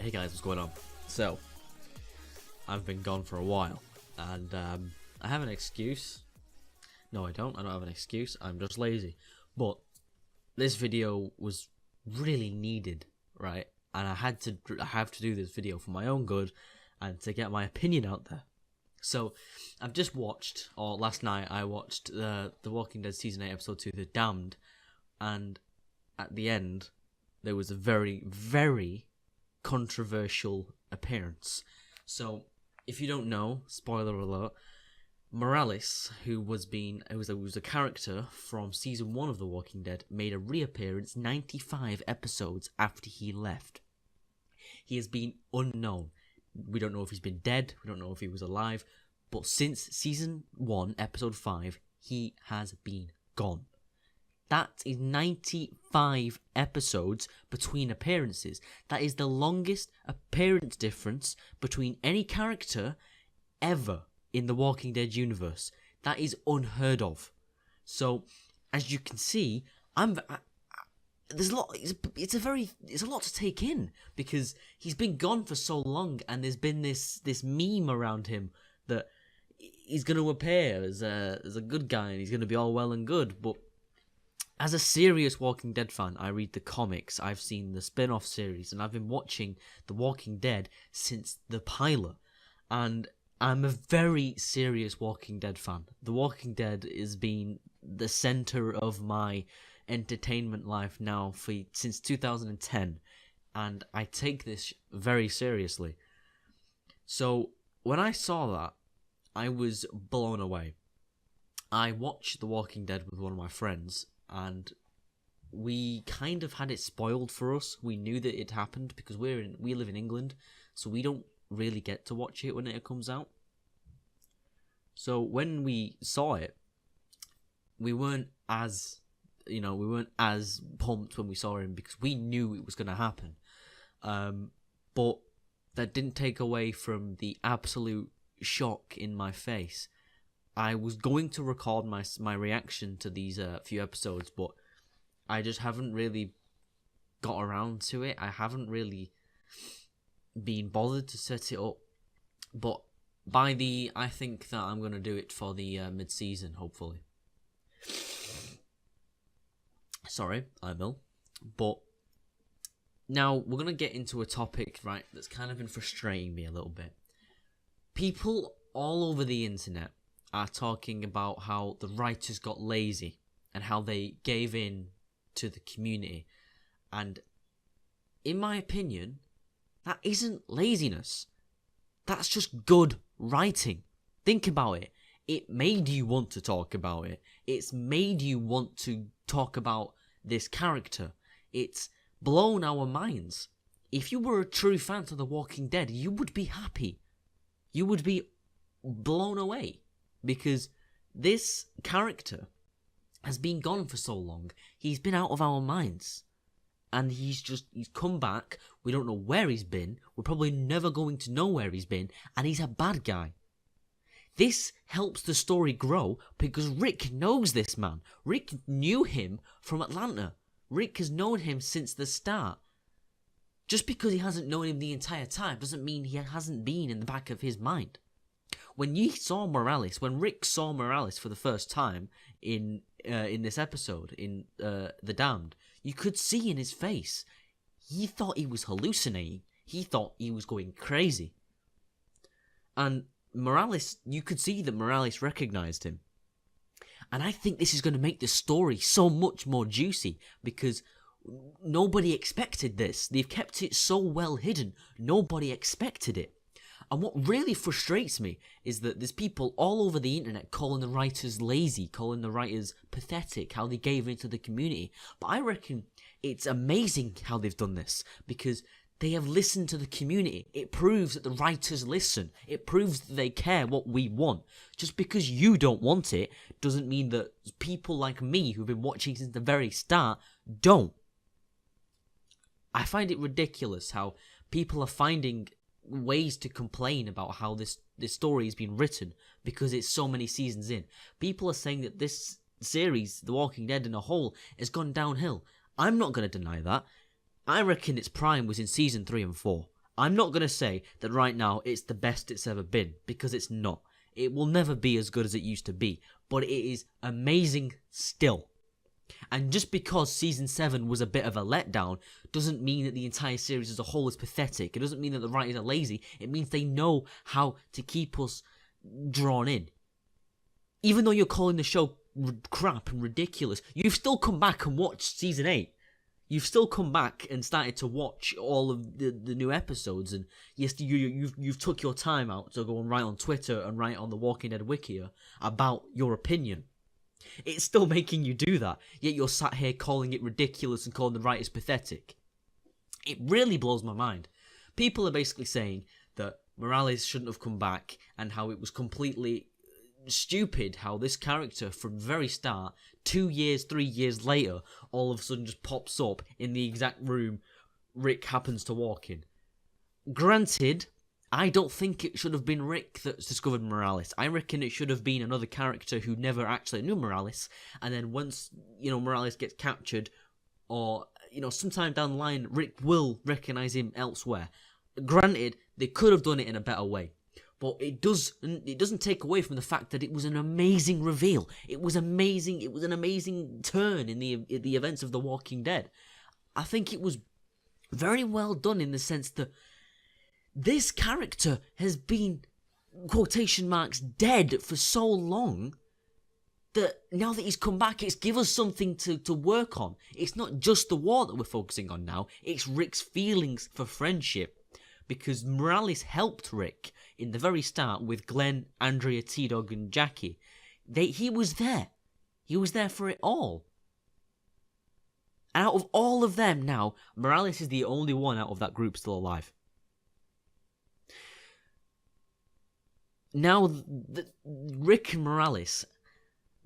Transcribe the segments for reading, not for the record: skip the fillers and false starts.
Hey guys, what's going on? So, I've been gone for a while, and I have an excuse. No, I don't have an excuse, I'm just lazy. But this video was really needed, right? And I have to do this video for my own good, and to get my opinion out there. So, I've just watched, or last night I watched The Walking Dead Season 8 Episode 2, The Damned, and at the end, there was a very, very controversial appearance. So, if you don't know, spoiler alert, Morales, who was a character from season 1 of The Walking Dead, made a reappearance 95 episodes after he left. He has been unknown. We don't know if he's been dead, we don't know if he was alive, but since season 1, episode 5, he has been gone. That is 95 episodes between appearances. That is the longest appearance difference between any character ever in the Walking Dead universe. That is unheard of. So, as you can see, there's a lot. It's a lot to take in, because he's been gone for so long, and there's been this meme around him that he's going to appear as a good guy and he's going to be all well and good, but as a serious Walking Dead fan, I read the comics, I've seen the spin-off series, and I've been watching The Walking Dead since the pilot. And I'm a very serious Walking Dead fan. The Walking Dead has been the centre of my entertainment life now since 2010. And I take this very seriously. So, when I saw that, I was blown away. I watched The Walking Dead with one of my friends, and we kind of had it spoiled for us. We knew that it happened because we live in England, so we don't really get to watch it when it comes out. So when we saw it, we weren't as pumped when we saw him, because we knew it was going to happen. But that didn't take away from the absolute shock in my face. I was going to record my reaction to these few episodes, but I just haven't really got around to it. I haven't really been bothered to set it up. But I think that I'm going to do it for the mid-season, hopefully. Sorry, I'm ill. But now we're going to get into a topic, right, that's kind of been frustrating me a little bit. People all over the internet are talking about how the writers got lazy and how they gave in to the community. And in my opinion, that isn't laziness. That's just good writing. Think about it. It made you want to talk about it. It's made you want to talk about this character. It's blown our minds. If you were a true fan of The Walking Dead, you would be happy. You would be blown away. Because this character has been gone for so long. He's been out of our minds. And he's come back. We don't know where he's been. We're probably never going to know where he's been. And he's a bad guy. This helps the story grow because Rick knows this man. Rick knew him from Atlanta. Rick has known him since the start. Just because he hasn't known him the entire time doesn't mean he hasn't been in the back of his mind. When Rick saw Morales for the first time in this episode, in The Damned, you could see in his face, he thought he was hallucinating. He thought he was going crazy. And Morales, you could see that Morales recognized him. And I think this is going to make the story so much more juicy, because nobody expected this. They've kept it so well hidden. Nobody expected it. And what really frustrates me is that there's people all over the internet calling the writers lazy, calling the writers pathetic, how they gave into the community. But I reckon it's amazing how they've done this, because they have listened to the community. It proves that the writers listen. It proves that they care what we want. Just because you don't want it doesn't mean that people like me, who've been watching since the very start, don't. I find it ridiculous how people are finding ways to complain about how this story has been written because it's so many seasons in. People are saying that this series, The Walking Dead in a whole, has gone downhill. I'm not going to deny that. I reckon its prime was in season 3 and 4. I'm not going to say that right now it's the best it's ever been, because it's not. It will never be as good as it used to be, but it is amazing still. And just because season 7 was a bit of a letdown doesn't mean that the entire series as a whole is pathetic. It doesn't mean that the writers are lazy. It means they know how to keep us drawn in. Even though you're calling the show crap and ridiculous, you've still come back and watched season 8. You've still come back and started to watch all of the new episodes, and yes, you've took your time out to go and write on Twitter and write on the Walking Dead wiki about your opinion. It's still making you do that, yet you're sat here calling it ridiculous and calling the writers pathetic. It really blows my mind. People are basically saying that Morales shouldn't have come back, and how it was completely stupid how this character from the very start, 2 years, 3 years later, all of a sudden just pops up in the exact room Rick happens to walk in. Granted, I don't think it should have been Rick that's discovered Morales. I reckon it should have been another character who never actually knew Morales, and then once, Morales gets captured, or, sometime down the line, Rick will recognise him elsewhere. Granted, they could have done it in a better way. But it doesn't take away from the fact that it was an amazing reveal. It was amazing. It was an amazing turn in the events of The Walking Dead. I think it was very well done in the sense that this character has been, quotation marks, dead for so long that now that he's come back, it's given us something to work on. It's not just the war that we're focusing on now. It's Rick's feelings for friendship. Because Morales helped Rick in the very start with Glenn, Andrea, T-Dog, and Jackie. He was there. He was there for it all. And out of all of them now, Morales is the only one out of that group still alive. Now, Rick, Morales,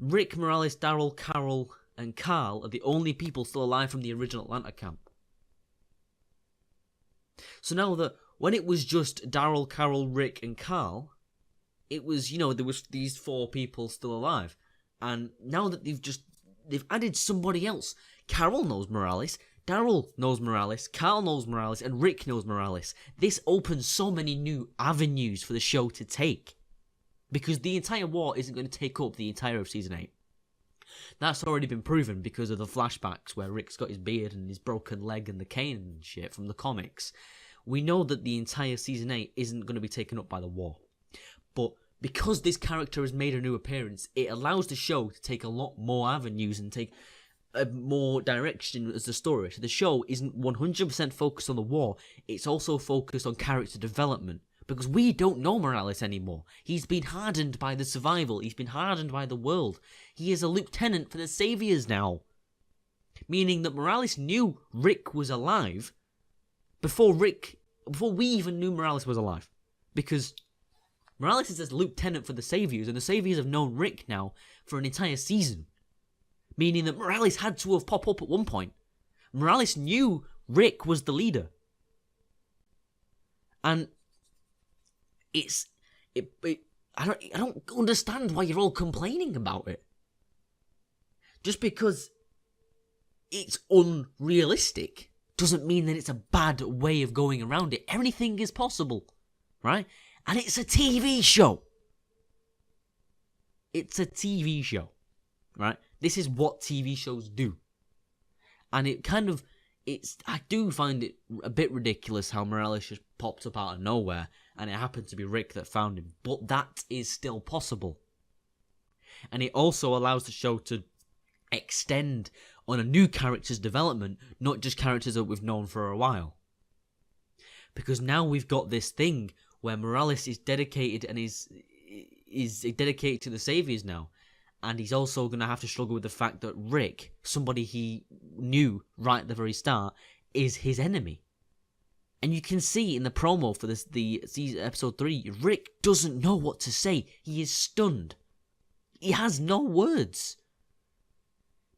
Daryl, Carol, and Carl are the only people still alive from the original Atlanta camp. So now that when it was just Daryl, Carol, Rick, and Carl, it was, there was these 4 people still alive. And now that they've added somebody else. Carol knows Morales, Daryl knows Morales, Carl knows Morales, and Rick knows Morales. This opens so many new avenues for the show to take. Because the entire war isn't going to take up the entire of Season 8. That's already been proven because of the flashbacks where Rick's got his beard and his broken leg and the cane and shit from the comics. We know that the entire Season 8 isn't going to be taken up by the war. But because this character has made a new appearance, it allows the show to take a lot more avenues and take a more direction as the story. So the show isn't 100% focused on the war, it's also focused on character development. Because we don't know Morales anymore. He's been hardened by the survival, he's been hardened by the world. He is a lieutenant for the Saviors now. Meaning that Morales knew Rick was alive before we even knew Morales was alive. Because Morales is a lieutenant for the Saviors, and the Saviors have known Rick now for an entire season. Meaning that Morales had to have popped up at one point. Morales knew Rick was the leader. And I don't understand why you're all complaining about it. Just because it's unrealistic doesn't mean that it's a bad way of going around it. Everything is possible, right? And it's a TV show. It's a TV show, right? This is what TV shows do. And I do find it a bit ridiculous how Morales just popped up out of nowhere and it happened to be Rick that found him. But that is still possible. And it also allows the show to extend on a new character's development, not just characters that we've known for a while. Because now we've got this thing where Morales is dedicated and is dedicated to the Saviors now. And he's also going to have to struggle with the fact that Rick, somebody he knew right at the very start, is his enemy. And you can see in the promo for the season episode 3, Rick doesn't know what to say. He is stunned. He has no words.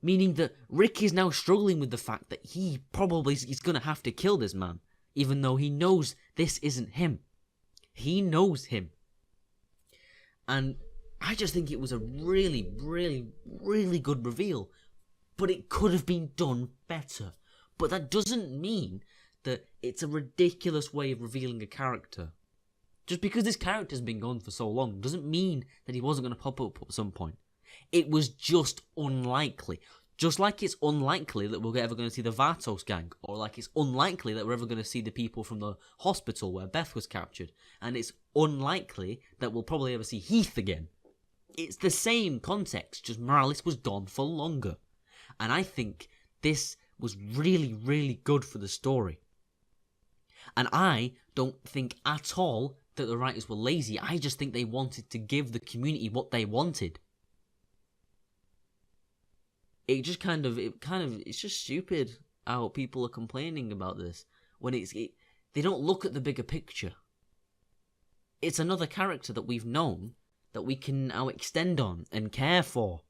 Meaning that Rick is now struggling with the fact that he probably is going to have to kill this man, even though he knows this isn't him. He knows him. And I just think it was a really, really, really good reveal. But it could have been done better. But that doesn't mean that it's a ridiculous way of revealing a character. Just because this character's been gone for so long doesn't mean that he wasn't going to pop up at some point. It was just unlikely. Just like it's unlikely that we're ever going to see the Vartos gang, or like it's unlikely that we're ever going to see the people from the hospital where Beth was captured, and it's unlikely that we'll probably ever see Heath again. It's the same context, just Morales was gone for longer. And I think this was really, really good for the story. And I don't think at all that the writers were lazy. I just think they wanted to give the community what they wanted. It's just stupid how people are complaining about this when they don't look at the bigger picture. It's another character that we've known that we can now extend on and care for.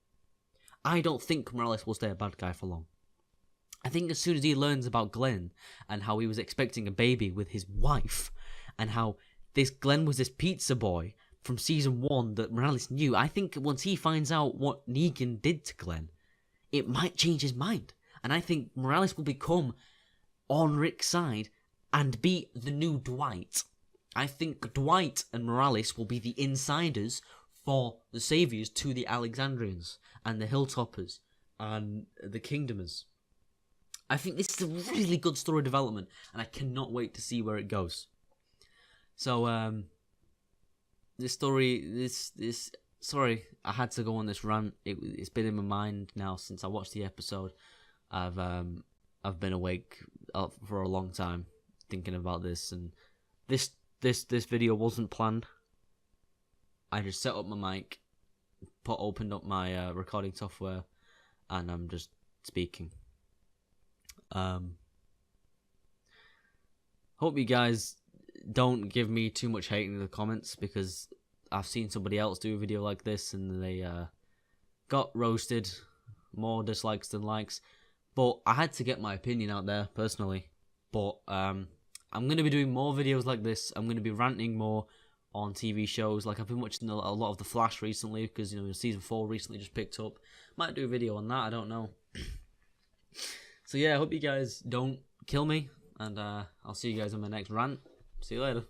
I don't think Morales will stay a bad guy for long. I think as soon as he learns about Glenn and how he was expecting a baby with his wife and how this Glenn was this pizza boy from season 1 that Morales knew, I think once he finds out what Negan did to Glenn, it might change his mind. And I think Morales will become on Rick's side and be the new Dwight. I think Dwight and Morales will be the insiders for the saviors to the Alexandrians and the Hilltoppers and the Kingdomers. I think this is a really good story development, and I cannot wait to see where it goes. So, this story, sorry, I had to go on this rant. It's been in my mind now since I watched the episode. I've been awake for a long time thinking about this, and this video wasn't planned. I just set up my mic, opened up my recording software, and I'm just speaking. Hope you guys don't give me too much hate in the comments, because I've seen somebody else do a video like this and they got roasted, more dislikes than likes. But I had to get my opinion out there personally. But I'm going to be doing more videos like this. I'm going to be ranting more on TV shows. Like, I've been watching a lot of The Flash recently, because, you know, season 4 recently just picked up. Might do a video on that, I don't know. So yeah, I hope you guys don't kill me, and I'll see you guys on my next rant. See you later.